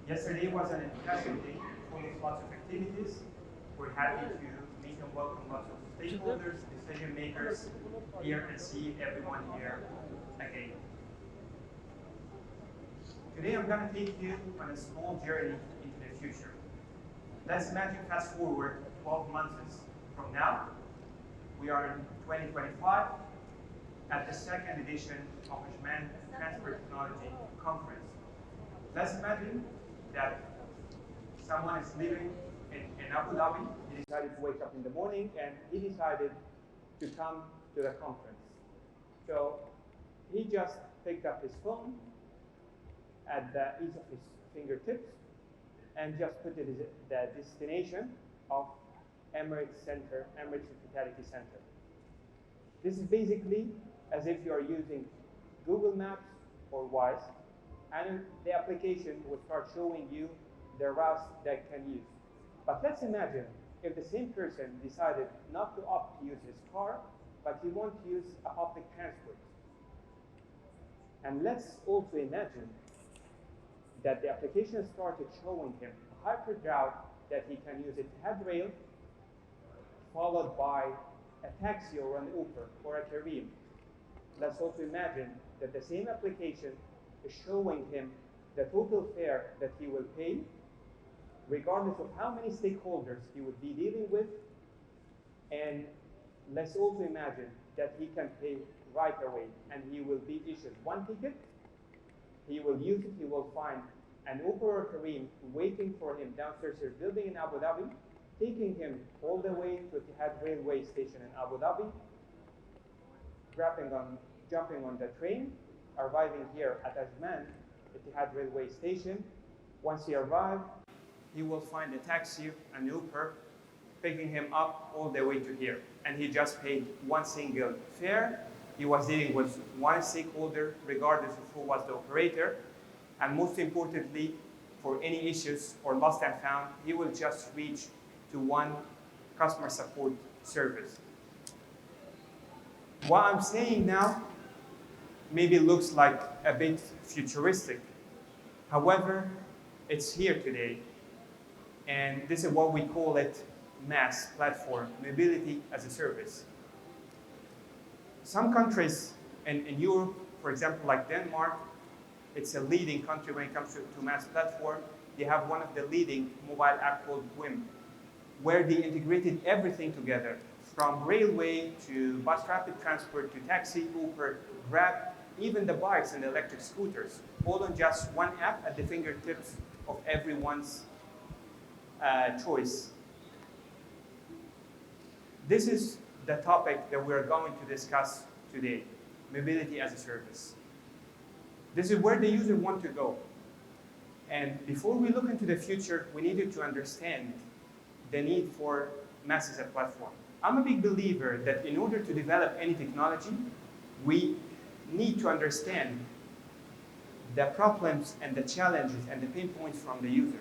Yesterday was an fantastic day, full of lots of activities. We're happy to meet and welcome lots of stakeholders, decision makers here and see everyone here again. Today I'm going to take you on a small journey into the future. Let's imagine fast forward 12 months from now. We are in 2025 at the second edition of Ajman Transport Technology Conference. Let's imagine that someone is living in Abu Dhabi. He decided to wake up in the morning and he decided to come to the conference. So he just picked up his phone at the ease of his fingertips and just put it as the destination of Emirates Center, Emirates Hospitality Center. This is basically as if you are using Google Maps or Waze, and the application will start showing you the routes that you can use. But let's imagine if the same person decided not to opt to use his car, but he wants to use a public transport. And let's also imagine that the application started showing him a hybrid route that he can use Etihad Rail, followed by a taxi or an Uber or a Careem. Let's also imagine that the same application is showing him the total fare that he will pay, regardless of how many stakeholders he would be dealing with. And let's also imagine that he can pay right away and he will be issued one ticket. He will use it, he will find an Uber or Careem waiting for him downstairs in a building in Abu Dhabi, taking him all the way to Etihad railway station in Abu Dhabi, jumping on the train, arriving here at Ajman, Etihad railway station. Once he arrives, he will find a taxi, an Uber, picking him up all the way to here. And he just paid one single fare. He was dealing with one stakeholder, regardless of who was the operator. And most importantly, for any issues or lost and found, he will just reach to one customer support service. What I'm saying now maybe looks like a bit futuristic. However, it's here today. And this is what we call it MaaS platform, mobility as a service. Some countries in Europe, for example, like Denmark, it's a leading country when it comes to MaaS platform. They have one of the leading mobile app called WIM, where they integrated everything together, from railway to bus rapid transport to taxi, Uber, Grab, even the bikes and the electric scooters, all on just one app at the fingertips of everyone's choice. This is the topic that we're going to discuss today, mobility as a service. This is where the user wants to go. And before we look into the future, we needed to understand the need for MaaS as a platform. I'm a big believer that in order to develop any technology, we need to understand the problems and the challenges and the pain points from the user.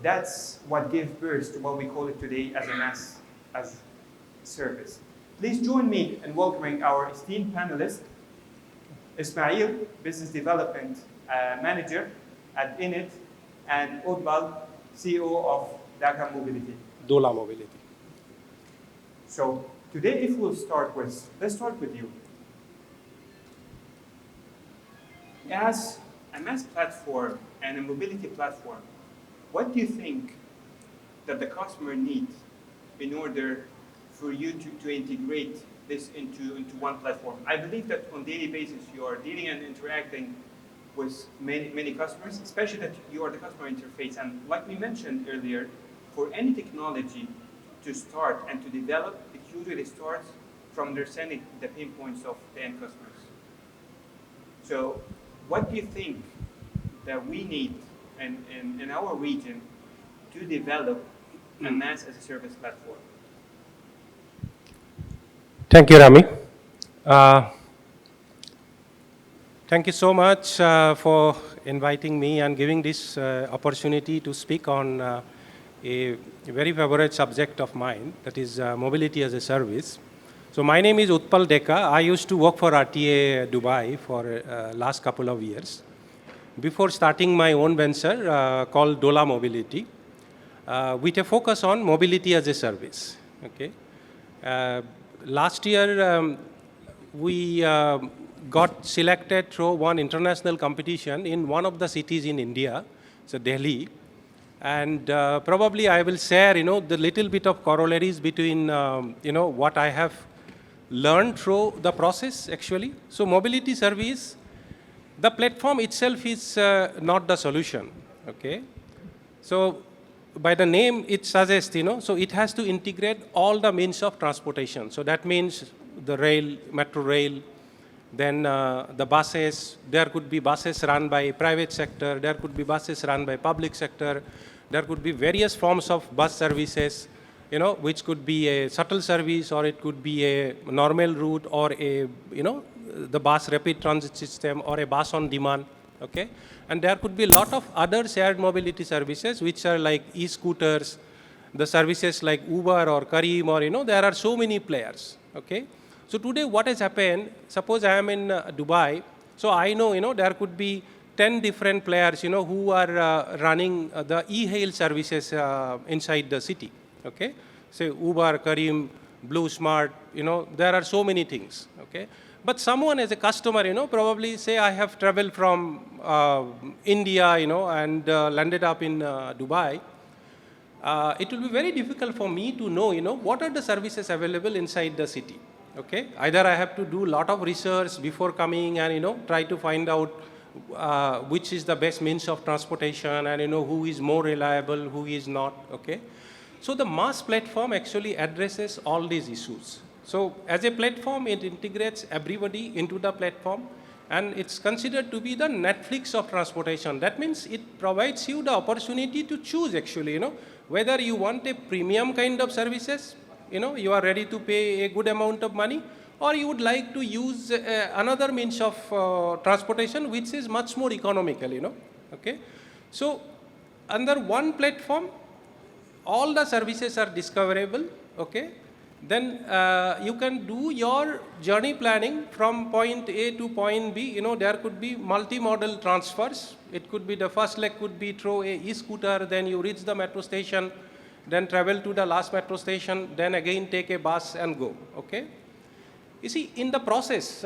That's what gave birth to what we call it today as a MaaS as a service. Please join me in welcoming our esteemed panelist, Ismail, Business Development Manager at Init, and Utbal, CEO of Dhaka Mobility. Dola Mobility. So today, if we'll start with, let's start with you. As a MaaS platform and a mobility platform, what do you think that the customer needs in order for you to integrate this into one platform? I believe that on a daily basis you are dealing and interacting with many customers, especially that you are the customer interface. And like we mentioned earlier, for any technology to start and to develop, it usually starts from understanding the pain points of the end customers. So what do you think that we need in our region to develop a MaaS as a service platform? Thank you, Rami. Thank you so much for inviting me and giving this opportunity to speak on a very favorite subject of mine, that is mobility as a service. So my name is Utpal Deka. I used to work for RTA Dubai for last couple of years. before starting my own venture called Dola Mobility, with a focus on mobility as a service. Okay. Last year, we got selected through one international competition in one of the cities in India, so Delhi. And probably I will share, the little bit of corollaries between, what I have learned through the process actually. So mobility service, the platform itself is not the solution, okay? So by the name it suggests, so it has to integrate all the means of transportation. So that means the rail, metro rail, then the buses, there could be buses run by private sector, there could be buses run by public sector, there could be various forms of bus services, which could be a shuttle service, or it could be a normal route, or a, the bus rapid transit system, or a bus on demand, okay? And there could be a lot of other shared mobility services, which are like e-scooters, the services like Uber or Careem, or, there are so many players, okay? So today what has happened, suppose I am in Dubai, so I know, there could be 10 different players, who are running the e-hail services inside the city, okay? Say Uber, Careem, Blue Smart, there are so many things, okay? But someone as a customer, probably say I have traveled from India, and landed up in Dubai. It will be very difficult for me to know, what are the services available inside the city, okay? Either I have to do a lot of research before coming and, try to find out which is the best means of transportation and, who is more reliable, who is not, okay? So the MaaS platform actually addresses all these issues. So as a platform, it integrates everybody into the platform, and it's considered to be the Netflix of transportation. That means it provides you the opportunity to choose actually, whether you want a premium kind of services, you are ready to pay a good amount of money, or you would like to use another means of transportation which is much more economical, okay? So under one platform, all the services are discoverable, okay? Then you can do your journey planning from point A to point B. There could be multimodal transfers. It could be the first leg could be through a e-scooter, then you reach the metro station, then travel to the last metro station, then again take a bus and go, okay? You see, in the process,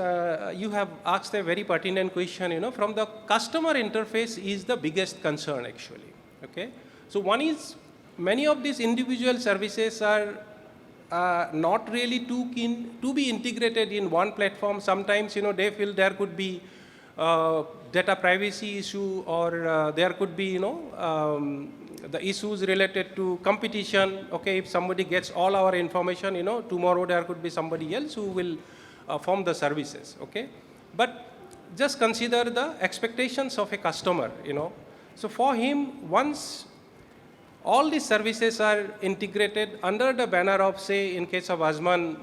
you have asked a very pertinent question, from the customer interface is the biggest concern actually, okay? So one is, many of these individual services are not really too keen to be integrated in one platform. Sometimes, they feel there could be data privacy issue, or there could be, the issues related to competition. Okay, if somebody gets all our information, tomorrow there could be somebody else who will form the services, okay? But just consider the expectations of a customer, So for him, once all these services are integrated under the banner of, say, in case of Ajman,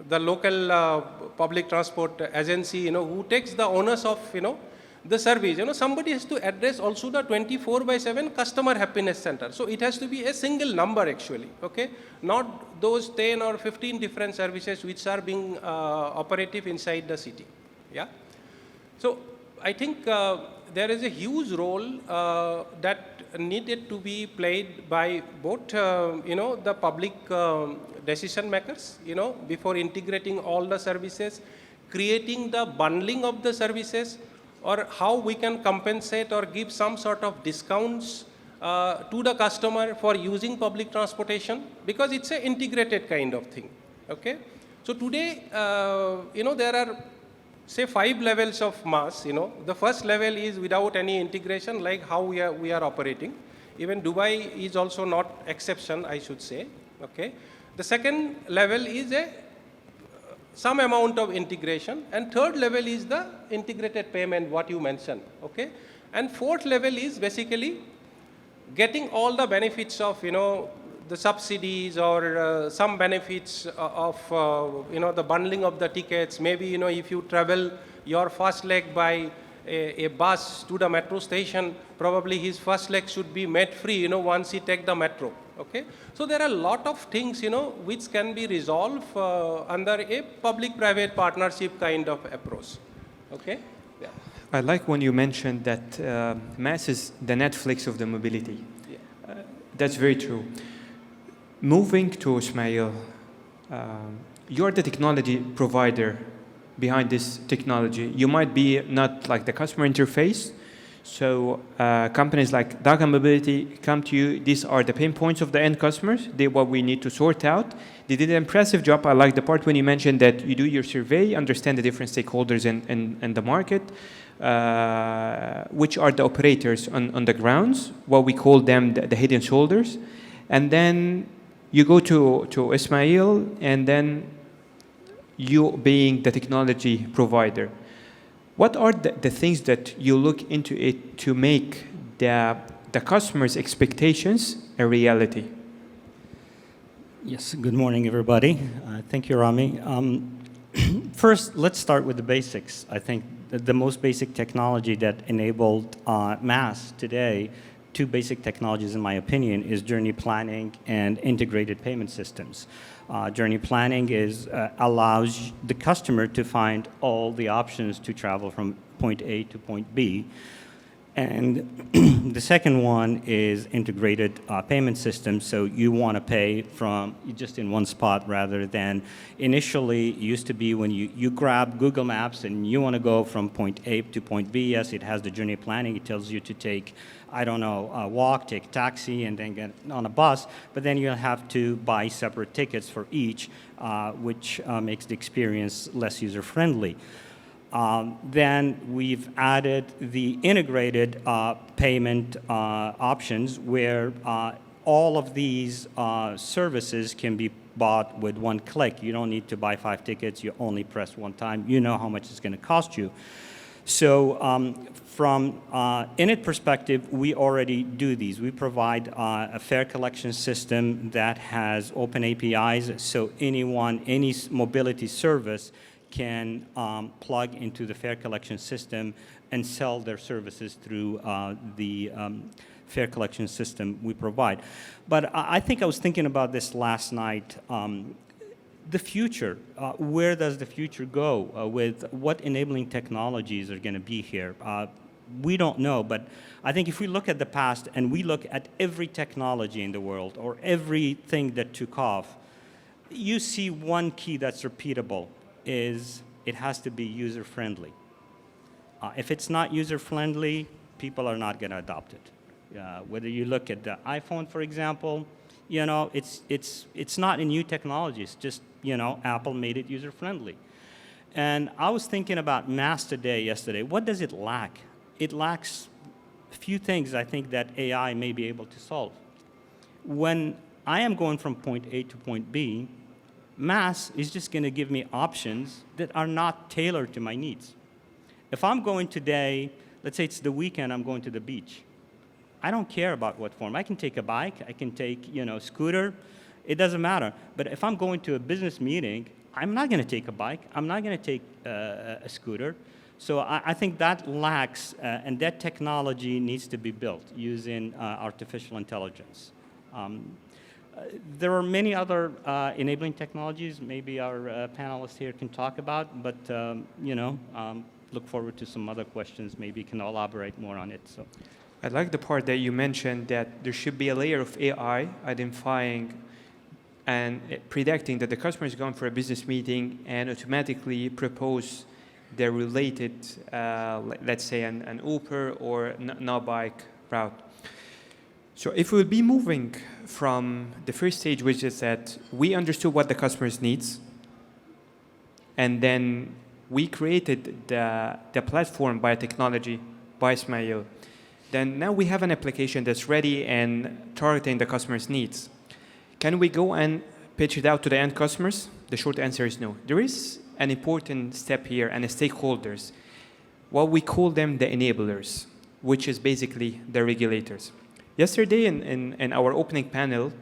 the local public transport agency, who takes the onus of, the service. Somebody has to address also the 24/7 customer happiness center. So it has to be a single number actually, okay? Not those 10 or 15 different services which are being operative inside the city, yeah? So I think there is a huge role that needed to be played by both, the public decision makers, before integrating all the services, creating the bundling of the services, or how we can compensate or give some sort of discounts to the customer for using public transportation, because it's an integrated kind of thing, okay? So today, there are, say, 5 levels of MaaS, The first level is without any integration, like how we are operating. Even Dubai is also not exception, I should say, okay? The second level is some amount of integration, and third level is the integrated payment, what you mentioned, okay? And fourth level is basically getting all the benefits of, the subsidies, or some benefits of, the bundling of the tickets. Maybe, if you travel your first leg by a bus to the metro station, probably his first leg should be made free, once he take the metro, okay? So there are a lot of things, which can be resolved under a public-private partnership kind of approach, okay? Yeah. I like when you mentioned that MaaS is the Netflix of the mobility. That's very true. Moving to Ismail, you're the technology provider behind this technology. You might be not like the customer interface. So companies like Dhaka Mobility come to you. These are the pain points of the end customers. They're what we need to sort out. They did an impressive job. I like the part when you mentioned that you do your survey, understand the different stakeholders in the market, which are the operators on the grounds, what we call them the hidden shoulders. And then you go to Ismail, and then you being the technology provider. What are the things that you look into it to make the customer's expectations a reality? Yes, good morning, everybody. Thank you, Rami. First, let's start with the basics. I think the most basic technology that enabled MaaS today, two basic technologies in my opinion, is journey planning and integrated payment systems. Journey planning allows the customer to find all the options to travel from point A to point B. And the second one is integrated payment systems. So you want to pay from just in one spot rather than initially it used to be when you grab Google Maps and you want to go from point A to point B. Yes, it has the journey planning. It tells you to take, I don't know, walk, take a taxi, and then get on a bus. But then you'll have to buy separate tickets for each, which makes the experience less user-friendly. Then we've added the integrated payment options where all of these services can be bought with one click. You don't need to buy 5 tickets. You only press one time. You know how much it's going to cost you. So from Init perspective, we already do these. We provide a fare collection system that has open APIs, so anyone, any mobility service can plug into the fare collection system and sell their services through the fare collection system we provide. But I think I was thinking about this last night. The future, where does the future go with what enabling technologies are going to be here? We don't know, but I think if we look at the past and we look at every technology in the world or everything that took off, you see one key that's repeatable is it has to be user-friendly. If it's not user-friendly, people are not going to adopt it. Whether you look at the iPhone, for example, you know, it's not a new technology. It's just, you know, Apple made it user-friendly. And I was thinking about MaaS yesterday. What does it lack? It lacks a few things I think that AI may be able to solve. When I am going from point A to point B, MaaS is just going to give me options that are not tailored to my needs. If I'm going today, let's say it's the weekend, I'm going to the beach. I don't care about what form. I can take a bike, I can take, you know, scooter. It doesn't matter. But if I'm going to a business meeting, I'm not going to take a bike. I'm not going to take a scooter. So I think that lacks, and that technology needs to be built using artificial intelligence. There are many other enabling technologies maybe our panelists here can talk about, but you know, look forward to some other questions. Maybe can elaborate more on it. So, I like the part that you mentioned that there should be a layer of AI identifying and predicting that the customer is going for a business meeting and automatically propose their related, let's say, an Uber or no bike route. So if we'll be moving from the first stage, which is that we understood what the customer's needs, and then we created the platform by technology, by Ismail, then now we have an application that's ready and targeting the customer's needs. Can we go and pitch it out to the end customers? The short answer is no. There is an important step here and the stakeholders. What we call them the enablers, which is basically the regulators. Yesterday in our opening panel,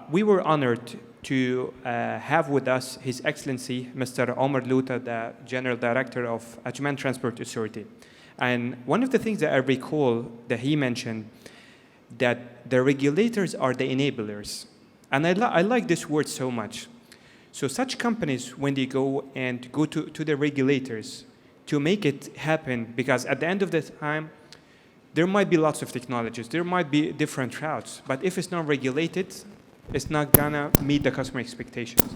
we were honored to have with us His Excellency, Mr. Omar Luta, the General Director of Ajman Transport Authority. And one of the things that I recall that he mentioned, that the regulators are the enablers. And I like this word so much. So such companies, when they go to the regulators to make it happen, because at the end of the time, there might be lots of technologies, there might be different routes, but if it's not regulated, it's not gonna meet the customer expectations.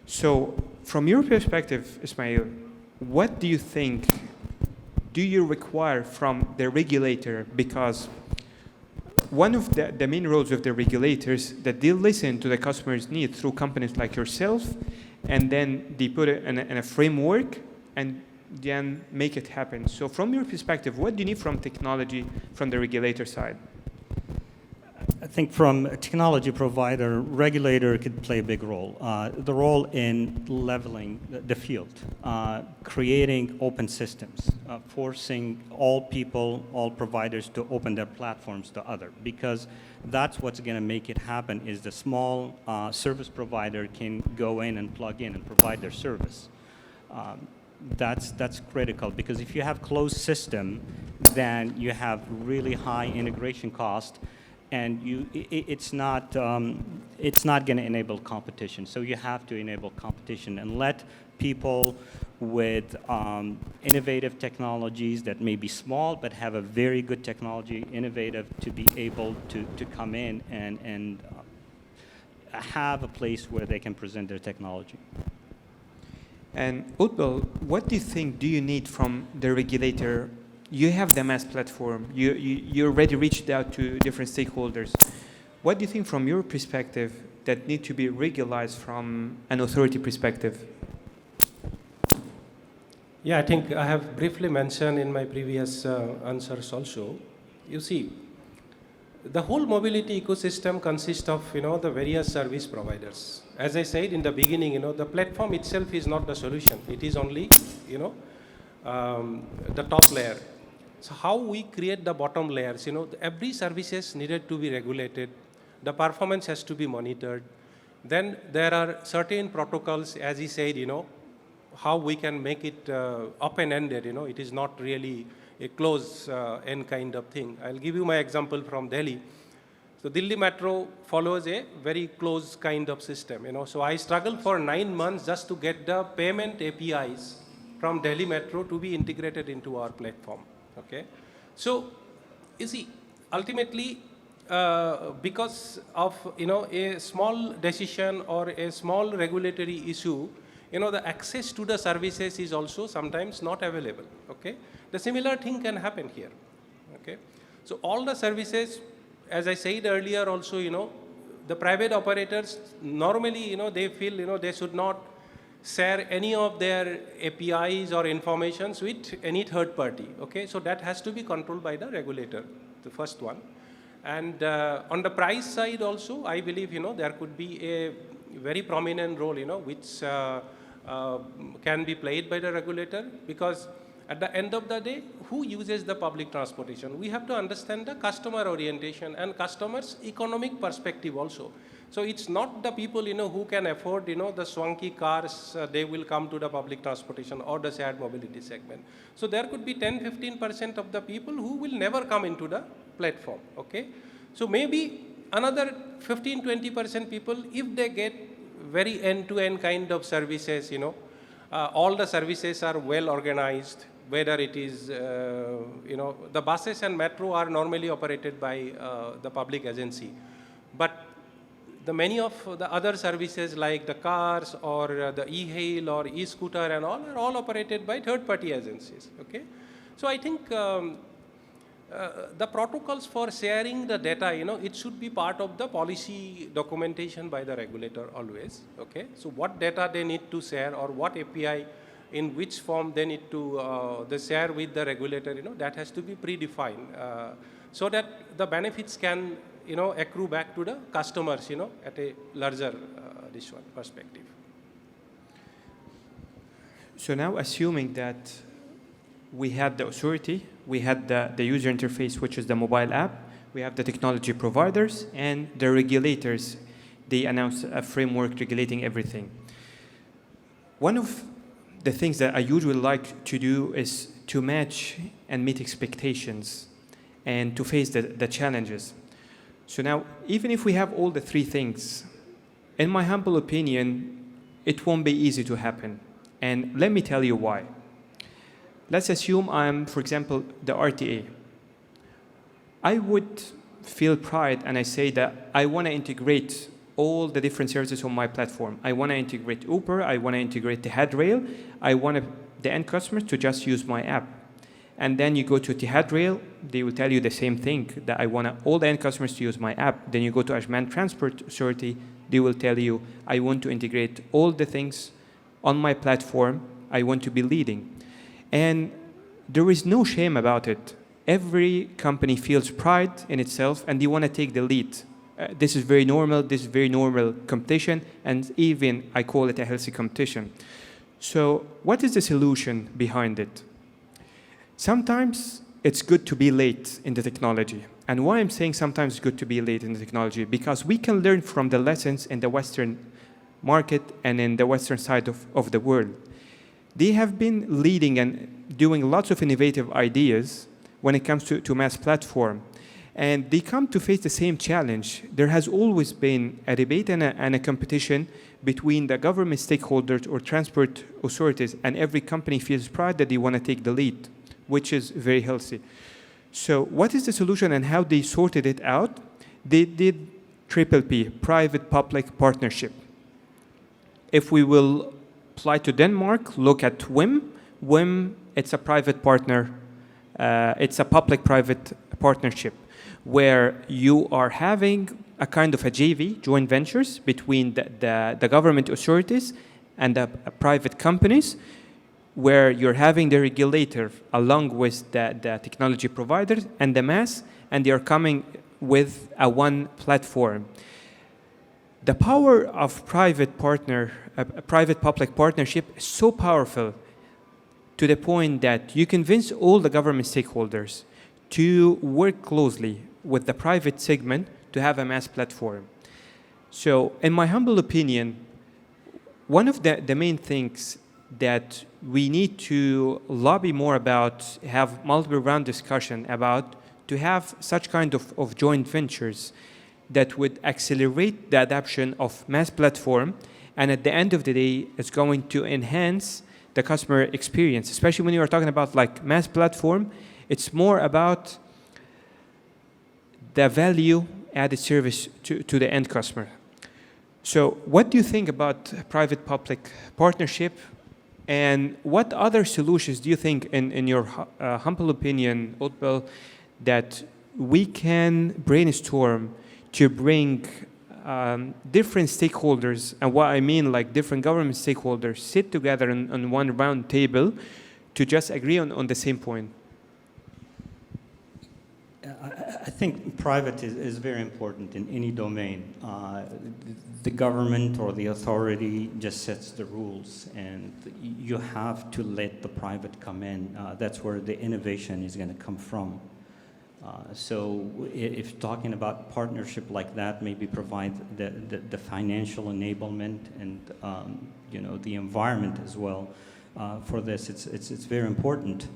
So from your perspective, Ismail, what do you think do you require from the regulator? Because one of the main roles of the regulators that they listen to the customer's needs through companies like yourself, and then they put it in a framework and then make it happen. So from your perspective, what do you need from technology from the regulator side? I think from a technology provider, regulator could play a big role. The role in leveling the field, creating open systems, forcing all people, all providers to open their platforms to other, because that's what's going to make it happen. Is the small service provider can go in and plug in and provide their service. That's critical, because if you have closed system, then you have really high integration cost, and it's not going to enable competition. So you have to enable competition and let people with innovative technologies that may be small but have a very good technology, innovative, to be able to come in and have a place where they can present their technology. And Utbal, what do you think do you need from the regulator? You have the MaaS platform. You already reached out to different stakeholders. What do you think from your perspective that need to be regularized from an authority perspective? Yeah, I think I have briefly mentioned in my previous answers also. You see, the whole mobility ecosystem consists of, the various service providers. As I said in the beginning, the platform itself is not the solution. It is only, the top layer. So how we create the bottom layers, every services needed to be regulated. The performance has to be monitored. Then there are certain protocols, as he said, how we can make it open-ended, it is not really a closed-end kind of thing. I'll give you my example from Delhi. So Delhi Metro follows a very closed kind of system, So I struggled for 9 months just to get the payment APIs from Delhi Metro to be integrated into our platform. Okay, so you see, ultimately, because of a small decision or a small regulatory issue, the access to the services is also sometimes not available. Okay, the similar thing can happen here. Okay, so all the services, as I said earlier, also the private operators normally they feel they should not share any of their APIs or informations with any third party. Okay, so that has to be controlled by the regulator, the first one. And on the price side also, I believe there could be a very prominent role which can be played by the regulator, because at the end of the day, who uses the public transportation? We have to understand the customer orientation and customers' economic perspective also. So it's not the people, who can afford, the swanky cars, they will come to the public transportation or the shared mobility segment. So there could be 10-15% of the people who will never come into the platform, okay? So maybe another 15-20% people, if they get very end-to-end kind of services, all the services are well organized, whether it is, the buses and metro are normally operated by the public agency. But the many of the other services like the cars or the e-hail or e-scooter and all are all operated by third-party agencies. Okay, so I think the protocols for sharing the data, it should be part of the policy documentation by the regulator always. Okay, so what data they need to share or what API, in which form they need to they share with the regulator, that has to be predefined so that the benefits can accrue back to the customers, at a larger this one perspective. So now, assuming that we had the authority, we had the user interface, which is the mobile app, we have the technology providers and the regulators, they announced a framework regulating everything. One of the things that I usually like to do is to match and meet expectations and to face the challenges. So now, even if we have all the three things, in my humble opinion, it won't be easy to happen. And let me tell you why. let's assume I'm, for example, the RTA. I would feel pride and I say that I want to integrate all the different services on my platform. I want to integrate Uber, I want to integrate Tihad Rail, I want the end customers to just use my app. And then you go to Tihad Rail, they will tell you the same thing, that I want all the end customers to use my app. Then you go to Ajman Transport Authority, they will tell you, I want to integrate all the things on my platform, I want to be leading. And there is no shame about it. Every company feels pride in itself and they want to take the lead. This is very normal, this is very normal competition, and even I call it a healthy competition. So what is the solution behind it? Sometimes it's good to be late in the technology. And why I'm saying sometimes it's good to be late in the technology, because we can learn from the lessons in the Western market and in the Western side of the world. They have been leading and doing lots of innovative ideas when it comes to MaaS platform. And they come to face the same challenge. There has always been a debate and a competition between the government stakeholders or transport authorities, and every company feels pride that they want to take the lead, which is very healthy. So what is the solution and how they sorted it out? They did PPP, private-public partnership. If we will apply to Denmark, look at WIM. WIM, it's a private partner. It's a public-private partnership where you are having a kind of a JV, joint ventures, between the government authorities and the private companies, where you're having the regulator along with the technology providers and the MaaS, and they are coming with a one platform. The power of private-public partnership is so powerful to the point that you convince all the government stakeholders to work closely with the private segment to have a MaaS platform. So in my humble opinion, one of the main things that we need to lobby more about, have multiple round discussion about, to have such kind of joint ventures that would accelerate the adoption of MaaS platform, and at the end of the day, it's going to enhance the customer experience, especially when you are talking about like MaaS platform. It's more about the value added service to the end customer. So what do you think about private-public partnership, and what other solutions do you think, in your humble opinion, Utbal, that we can brainstorm to bring different stakeholders, and what I mean like different government stakeholders, sit together on one round table to just agree on the same point? I think private is very important in any domain. The government or the authority just sets the rules, and you have to let the private come in. That's where the innovation is going to come from. So if talking about partnership like that, maybe provide the financial enablement and the environment as well for this, it's very important.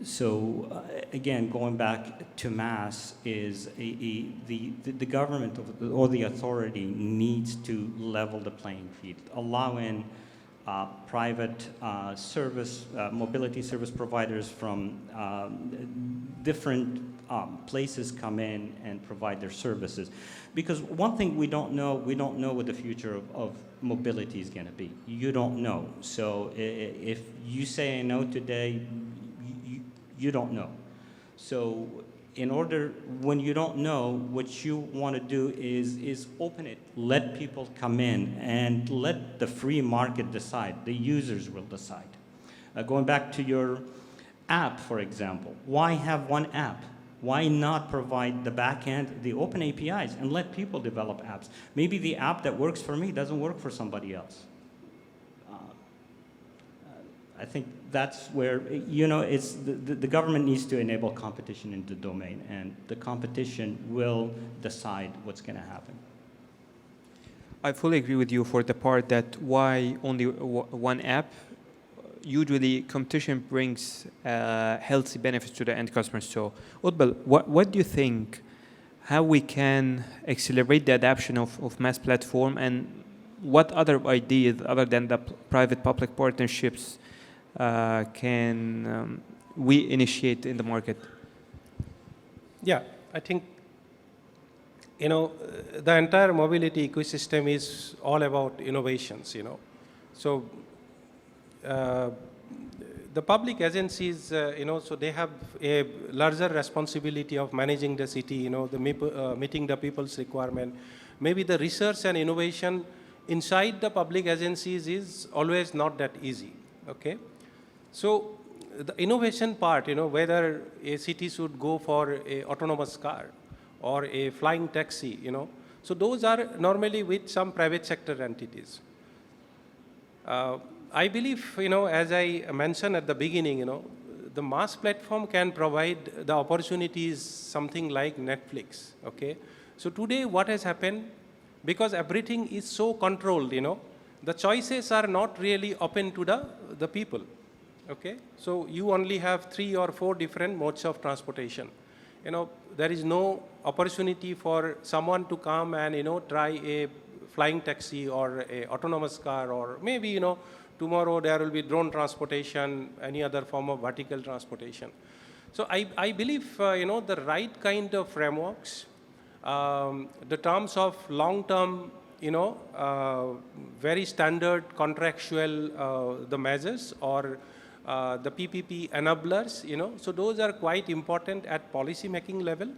So again, going back to MaaS, is the government or the authority needs to level the playing field, allow in private mobility service providers from different places come in and provide their services. Because one thing we don't know what the future of mobility is going to be. You don't know. So if you say no today, you don't know. So when you don't know, what you want to do is open it, let people come in, and let the free market decide. The users will decide. Going back to your app, for example, why have one app? Why not provide the backend, the open APIs, and let people develop apps? Maybe the app that works for me doesn't work for somebody else. I think that's where, it's the government needs to enable competition in the domain, and the competition will decide what's going to happen. I fully agree with you for the part that why only one app. Usually competition brings healthy benefits to the end customer. So Utbal, what do you think, how we can accelerate the adoption of MaaS platform, and what other ideas other than the private-public partnerships can we initiate in the market? Yeah, I think, the entire mobility ecosystem is all about innovations, So the public agencies, so they have a larger responsibility of managing the city, meeting the people's requirement. Maybe the research and innovation inside the public agencies is always not that easy, okay? So the innovation part, whether a city should go for a autonomous car or a flying taxi, so those are normally with some private sector entities. I believe, as I mentioned at the beginning, the MaaS platform can provide the opportunities something like Netflix, okay? So today what has happened, because everything is so controlled, the choices are not really open to the people, okay? So you only have 3 or 4 different modes of transportation. There is no opportunity for someone to come and, try a flying taxi or a autonomous car, or maybe, tomorrow there will be drone transportation, any other form of vertical transportation. So I believe, the right kind of frameworks, the terms of long-term, very standard contractual, the measures or the PPP enablers, so those are quite important at policy making level,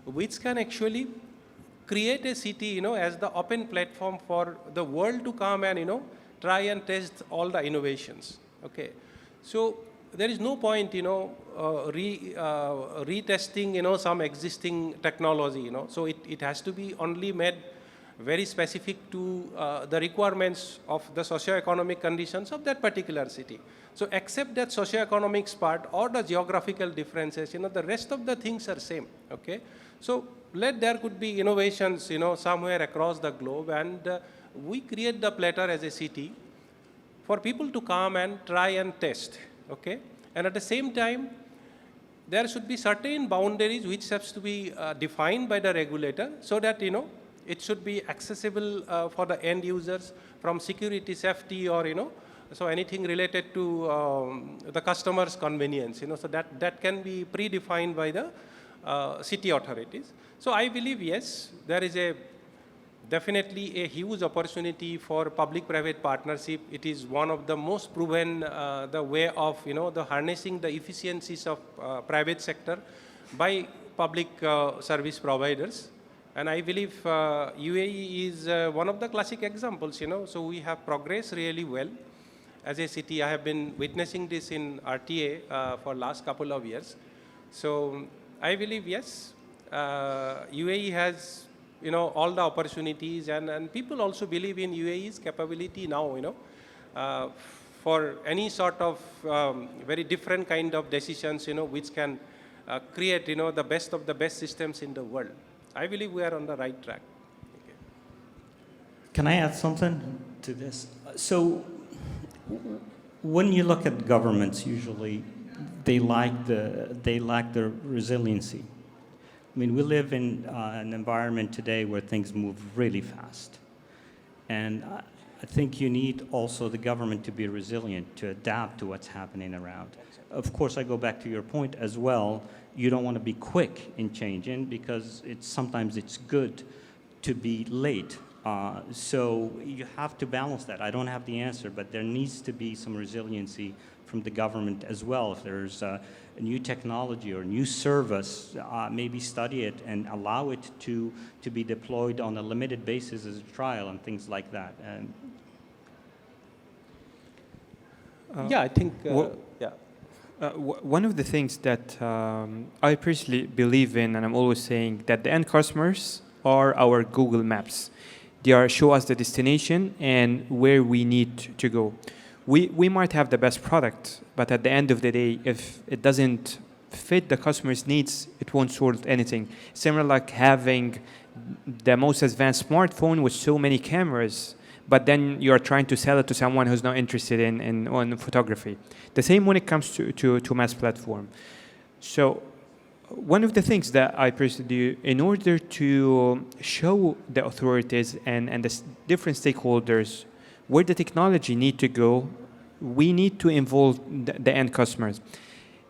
which can actually create a city, as the open platform for the world to come and, try and test all the innovations, okay? So there is no point, retesting, some existing technology, so it has to be only made very specific to the requirements of the socio-economic conditions of that particular city. So except that socio-economics part or the geographical differences, the rest of the things are same, okay? So there could be innovations, somewhere across the globe, and we create the platter as a city for people to come and try and test, okay? And at the same time, there should be certain boundaries which has to be defined by the regulator, so that, it should be accessible for the end users from security, safety, or, so anything related to the customer's convenience, so that can be predefined by the city authorities. So I believe, yes, there is definitely a huge opportunity for public-private partnership. It is one of the most proven the way of, the harnessing the efficiencies of private sector by public service providers. And I believe UAE is one of the classic examples, so we have progressed really well. As a city, I have been witnessing this in RTA for last couple of years. So I believe, yes, UAE has, all the opportunities, and people also believe in UAE's capability now, for any sort of very different kind of decisions, which can create, the best of the best systems in the world. I believe we are on the right track. Okay. Can I add something to this? So when you look at governments, usually they lack the resiliency. I mean, we live in an environment today where things move really fast. And I think you need also the government to be resilient, to adapt to what's happening around. Of course, I go back to your point as well. You don't want to be quick in changing, because sometimes it's good to be late. So you have to balance that. I don't have the answer, but there needs to be some resiliency from the government as well. If there's a new technology or a new service, maybe study it and allow it to be deployed on a limited basis as a trial and things like that. Yeah, I think, yeah. One of the things that I personally believe in, and I'm always saying, that the end customers are our Google Maps. They show us the destination and where we need to go. We might have the best product, but at the end of the day, if it doesn't fit the customer's needs, it won't solve anything. Similar like having the most advanced smartphone with so many cameras, but then you're trying to sell it to someone who's not interested in photography. The same when it comes to MaaS platform. So one of the things that I personally do in order to show the authorities and the different stakeholders where the technology need to go, we need to involve the end customers.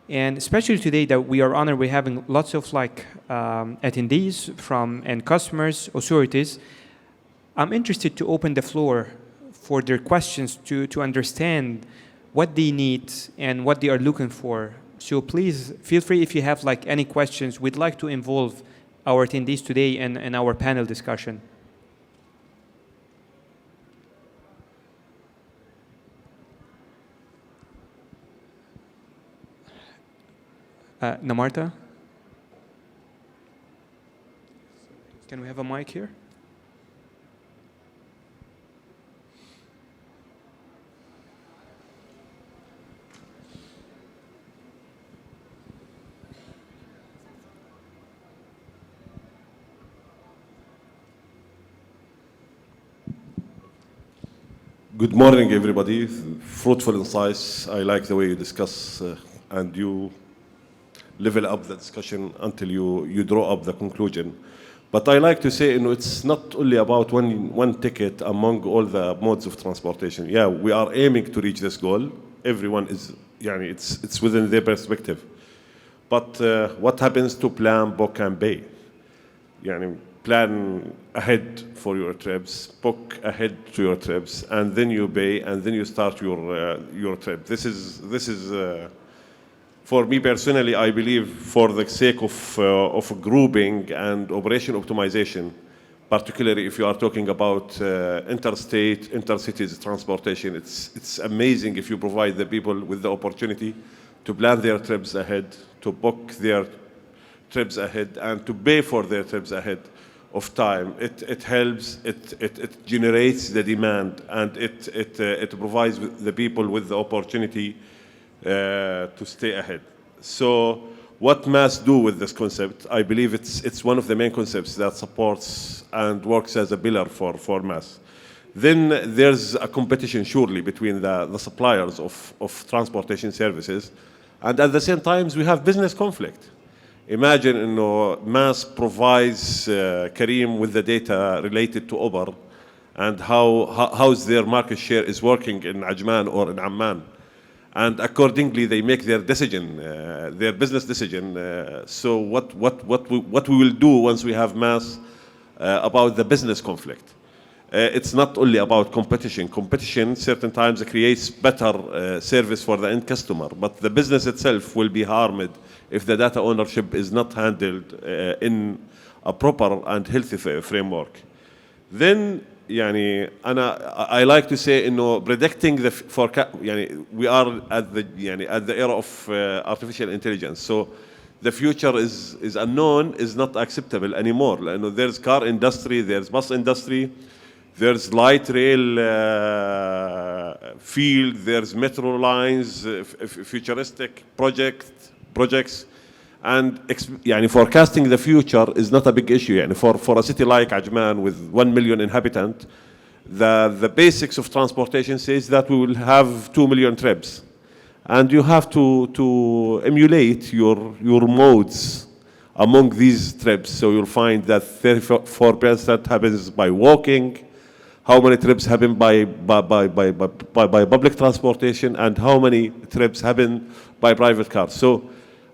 And especially today that we are honored, we're having lots of attendees from end customers, authorities. I'm interested to open the floor for their questions to understand what they need and what they are looking for. So please feel free if you have any questions. We'd like to involve our attendees today in our panel discussion. Namarta? Can we have a mic here? Good morning, everybody. Fruitful insights. I like the way you discuss and you level up the discussion until you draw up the conclusion. But I like to say, it's not only about one ticket among all the modes of transportation. Yeah, we are aiming to reach this goal. Everyone is, it's within their perspective. But what happens to plan, book, and pay? Plan ahead for your trips, book ahead to your trips, and then you pay, and then you start your trip. This is for me personally, I believe, for the sake of grouping and operation optimization, particularly if you are talking about interstate, intercities transportation, it's amazing if you provide the people with the opportunity to plan their trips ahead, to book their trips ahead, and to pay for their trips ahead of time. It helps, it generates the demand, and it provides the people with the opportunity to stay ahead. So what MaaS do with this concept, I believe it's one of the main concepts that supports and works as a pillar for MaaS. Then there's a competition surely between the suppliers of transportation services, and at the same time we have business conflict. Imagine MaaS provides Kareem with the data related to Uber and how's their market share is working in Ajman or in Amman. And accordingly, they make their decision, their business decision. So what we will do once we have MaaS about the business conflict? It's not only about competition. Competition certain times creates better service for the end customer, but the business itself will be harmed if the data ownership is not handled in a proper and healthy framework. Then I like to say predicting the forecast. We are at the era of artificial intelligence. So the future is unknown, is not acceptable anymore. There's car industry, there's bus industry, there's light rail field, there's metro lines, futuristic projects, and forecasting the future is not a big issue. For a city like Ajman with 1 million inhabitants, the basics of transportation says that we will have 2 million trips, and you have to emulate your modes among these trips. So you'll find that 34% happens by walking, how many trips happen by public transportation, and how many trips happen by private cars. So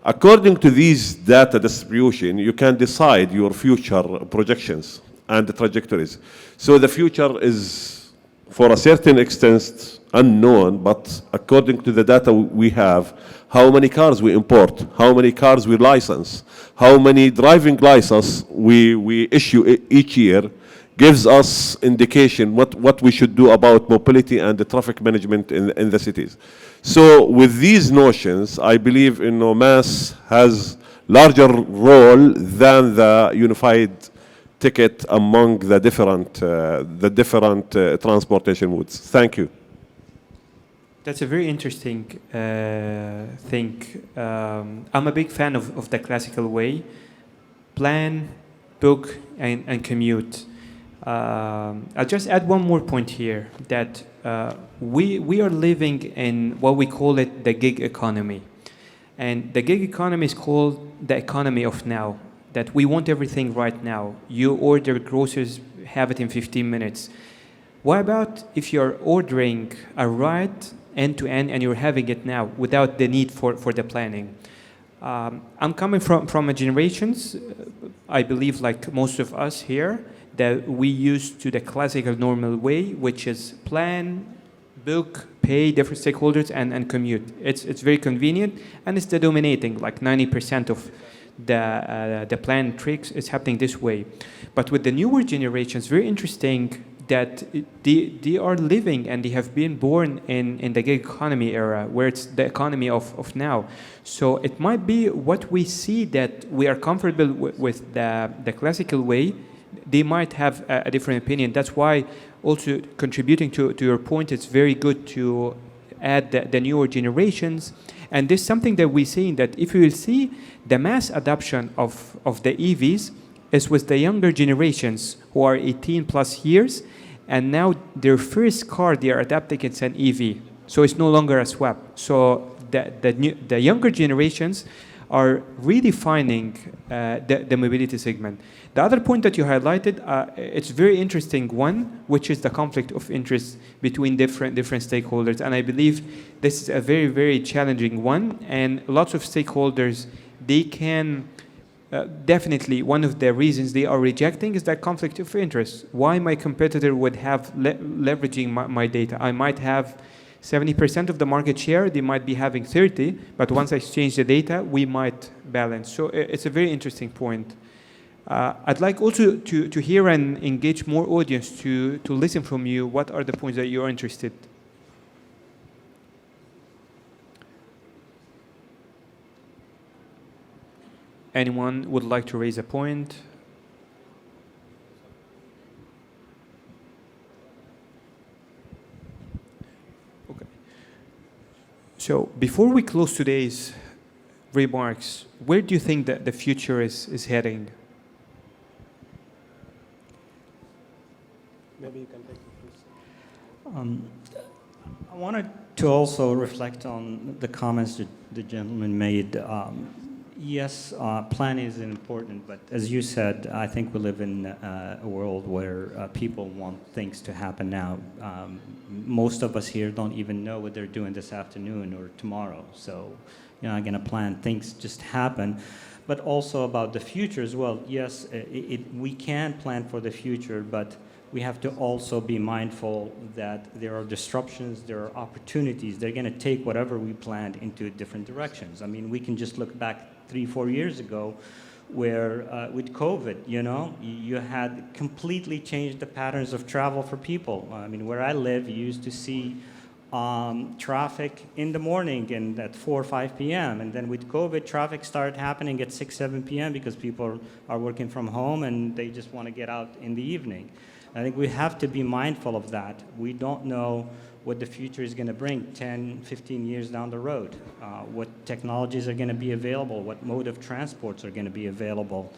according to these data distribution, you can decide your future projections and the trajectories. So the future is, for a certain extent, unknown, but according to the data we have, how many cars we import, how many cars we license, how many driving licenses we issue each year, gives us indication what we should do about mobility and the traffic management in the cities. So with these notions, I believe MaaS has larger role than the unified ticket among the different transportation modes. Thank you. That's a very interesting thing. I'm a big fan of the classical way: plan, book, and commute. I'll just add one more point here, that we are living in what we call it the gig economy. And the gig economy is called the economy of now, that we want everything right now. You order groceries, have it in 15 minutes. What about if you're ordering a ride end-to-end, and you're having it now without the need for the planning. I'm coming from a generations, I believe like most of us here, that we used to the classical normal way, which is plan, book, pay different stakeholders, and commute. It's very convenient, and it's the dominating, like 90% of the plan tricks is happening this way. But with the newer generations, very interesting that they are living and they have been born in the gig economy era, where it's the economy of now. So it might be what we see that we are comfortable with the classical way. They might have a different opinion. That's why also contributing to your point, it's very good to add the newer generations. And this is something that we're seeing, that if you will see the mass adoption of the EVs is with the younger generations who are 18 plus years, and now their first car they are adapting, it's an EV. So it's no longer a swap. So the younger generations are really finding the mobility segment. The other point that you highlighted, it's very interesting one, which is the conflict of interest between different stakeholders. And I believe this is a very, very challenging one. And lots of stakeholders, they can definitely, one of the reasons they are rejecting is that conflict of interest. Why my competitor would have leveraging my data? I might have 70% of the market share, they might be having 30, but once I exchange the data, we might balance. So it's a very interesting point. I'd like also to hear and engage more audience to listen from you. What are the points that you're interested? Anyone would like to raise a point? Okay. So before we close today's remarks, where do you think that the future is heading? Maybe you can take it, please. I wanted to also reflect on the comments that the gentleman made. Yes, planning is important, but as you said, I think we live in a world where people want things to happen now. Most of us here don't even know what they're doing this afternoon or tomorrow, so you're not going to plan. Things just happen. But also about the future as well. Yes, we can plan for the future, but we have to also be mindful that there are disruptions, there are opportunities. They're going to take whatever we planned into different directions. I mean, we can just look back 3-4 years ago where with COVID, you had completely changed the patterns of travel for people. I mean, where I live, you used to see traffic in the morning and at 4 or 5 p.m. And then with COVID, traffic started happening at 6, 7 p.m. because people are working from home and they just want to get out in the evening. I think we have to be mindful of that. We don't know what the future is going to bring 10, 15 years down the road, what technologies are going to be available, what mode of transports are going to be available.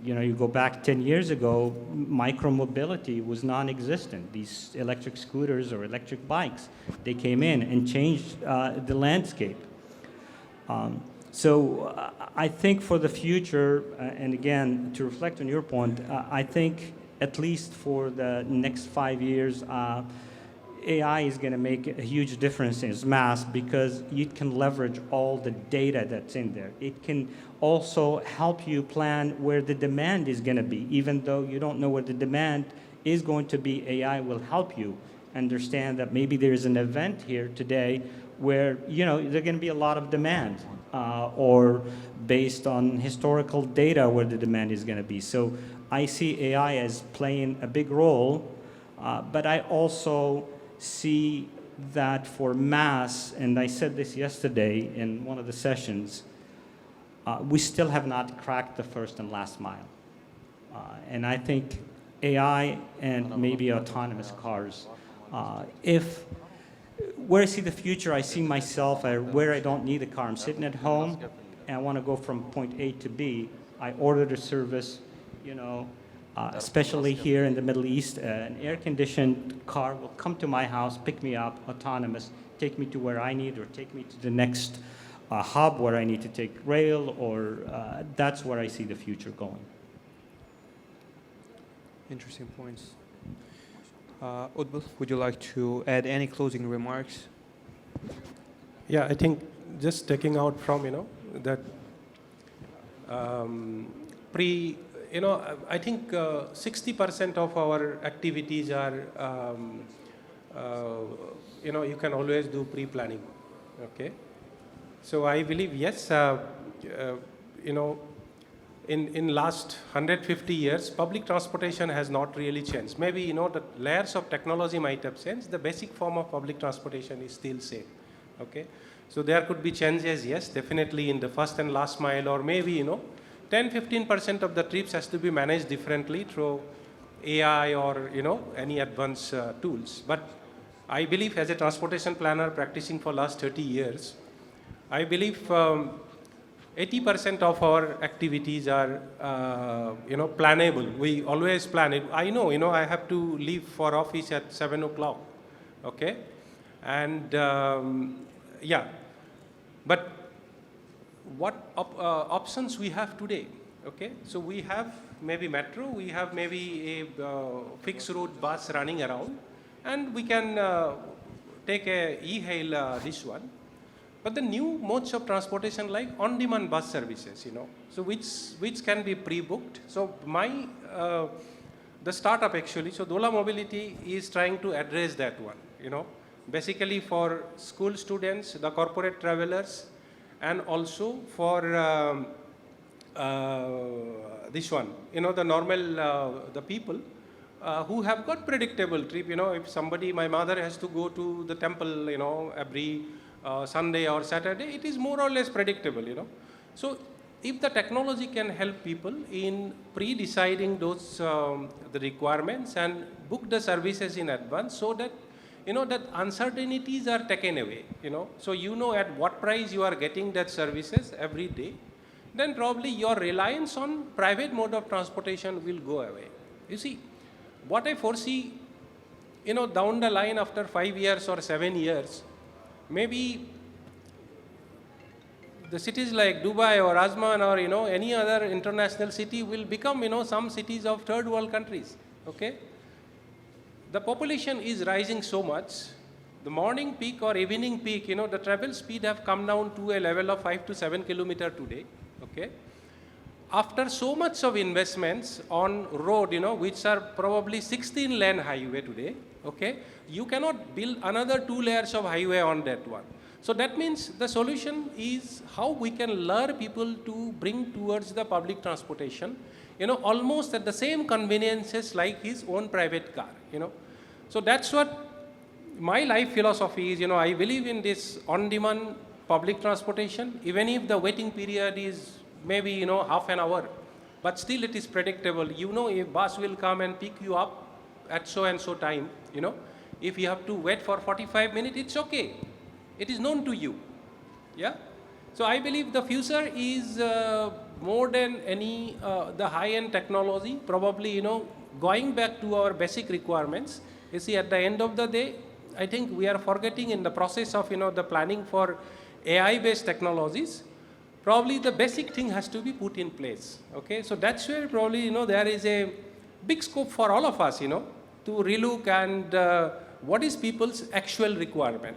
You go back 10 years ago, micromobility was non-existent. These electric scooters or electric bikes, they came in and changed the landscape. So I think for the future, and again, to reflect on your point, I think at least for the next 5 years, AI is going to make a huge difference in MaaS because it can leverage all the data that's in there. It can also help you plan where the demand is going to be. Even though you don't know where the demand is going to be, AI will help you understand that maybe there's an event here today where there's going to be a lot of demand or based on historical data where the demand is going to be. So I see AI as playing a big role, but I also see that for MaaS, and I said this yesterday in one of the sessions, we still have not cracked the first and last mile. And I think AI and maybe autonomous cars, where I see the future, I see myself where I don't need a car. I'm sitting at home and I want to go from point A to B. I ordered a service, especially here in the Middle East, an air-conditioned car will come to my house, pick me up, autonomous, take me to where I need or take me to the next hub where I need to take rail, or that's where I see the future going. Interesting points. Utbal, would you like to add any closing remarks? Yeah, I think just taking out from, that I think 60% of our activities are, you can always do pre-planning, okay? So I believe, yes, in last 150 years, public transportation has not really changed. Maybe, the layers of technology might have changed. The basic form of public transportation is still same, okay? So there could be changes, yes, definitely in the first and last mile, or maybe, 10-15% of the trips has to be managed differently through AI or, any advanced tools. But I believe as a transportation planner practicing for last 30 years, I believe 80% of our activities are, plannable. We always plan it. I know, I have to leave for office at 7 o'clock, okay? And yeah, but what options we have today, okay? So we have maybe metro, we have maybe a fixed route bus running around, and we can take a e-hail this one. But the new modes of transportation like on-demand bus services, so which can be pre-booked. So the startup actually, so Dola Mobility is trying to address that one, basically for school students, the corporate travelers, and also for this one, the normal, the people who have got predictable trip, if somebody, my mother has to go to the temple, every Sunday or Saturday, it is more or less predictable, So if the technology can help people in pre-deciding those the requirements and book the services in advance, so that that uncertainties are taken away, So at what price you are getting that services every day, then probably your reliance on private mode of transportation will go away. You see, what I foresee, down the line after 5 years or 7 years, maybe the cities like Dubai or Ajman or, any other international city will become, some cities of third world countries, okay? The population is rising so much. The morning peak or evening peak, the travel speed have come down to a level of 5 to 7 kilometers today, okay? After so much of investments on road, which are probably 16-lane highway today, okay? You cannot build another 2 layers of highway on that one. So that means the solution is how we can lure people to bring towards the public transportation, almost at the same conveniences like his own private car, So that's what my life philosophy is, I believe in this on-demand public transportation, even if the waiting period is maybe, half an hour, but still it is predictable. A bus will come and pick you up at so and so time, If you have to wait for 45 minutes, it's okay. It is known to you, yeah? So I believe the future is more than any, the high-end technology, probably, going back to our basic requirements. You see, at the end of the day, I think we are forgetting in the process of, the planning for AI-based technologies, probably the basic thing has to be put in place, okay? So that's where probably, there is a big scope for all of us, to relook and what is people's actual requirement,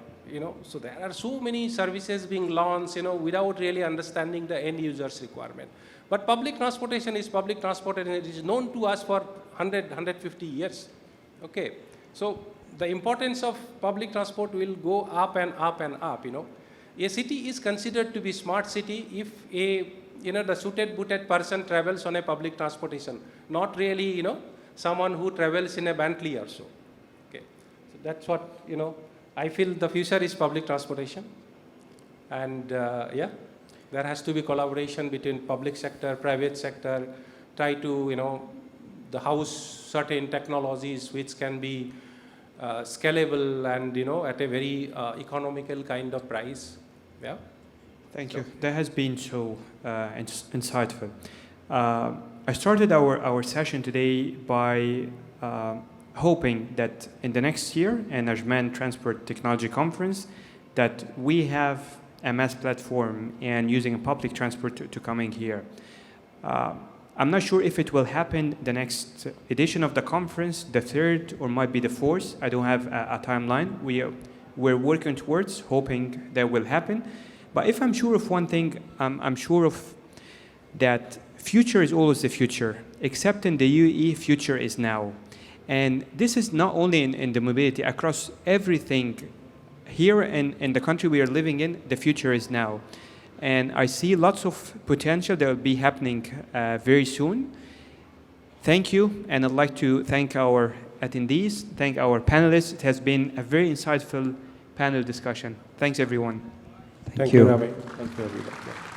So there are so many services being launched, without really understanding the end user's requirement. But public transportation is public transportation. It is known to us for 100, 150 years, okay? So the importance of public transport will go up and up and up, A city is considered to be smart city if the suited booted person travels on a public transportation, not really, someone who travels in a Bentley or so. Okay, so that's what, I feel the future is public transportation. And yeah, there has to be collaboration between public sector, private sector, try to, the house certain technologies which can be scalable and, at a very economical kind of price. Yeah. Thank you. That has been so insightful. I started our session today by hoping that in the next year, in Ajman Transport Technology Conference, that we have a MaaS platform and using a public transport to coming here. I'm not sure if it will happen the next edition of the conference, the third or might be the fourth. I don't have a timeline. we're working towards, hoping that will happen. But if I'm sure of one thing, I'm sure of that future is always the future, except in the UAE, future is now. And this is not only in the mobility, across everything. Here in the country we are living in, the future is now. And I see lots of potential that will be happening very soon. Thank you, and I'd like to thank our attendees, thank our panelists. It has been a very insightful panel discussion. Thanks, everyone. Thank you, Ravi. Thank you, everybody.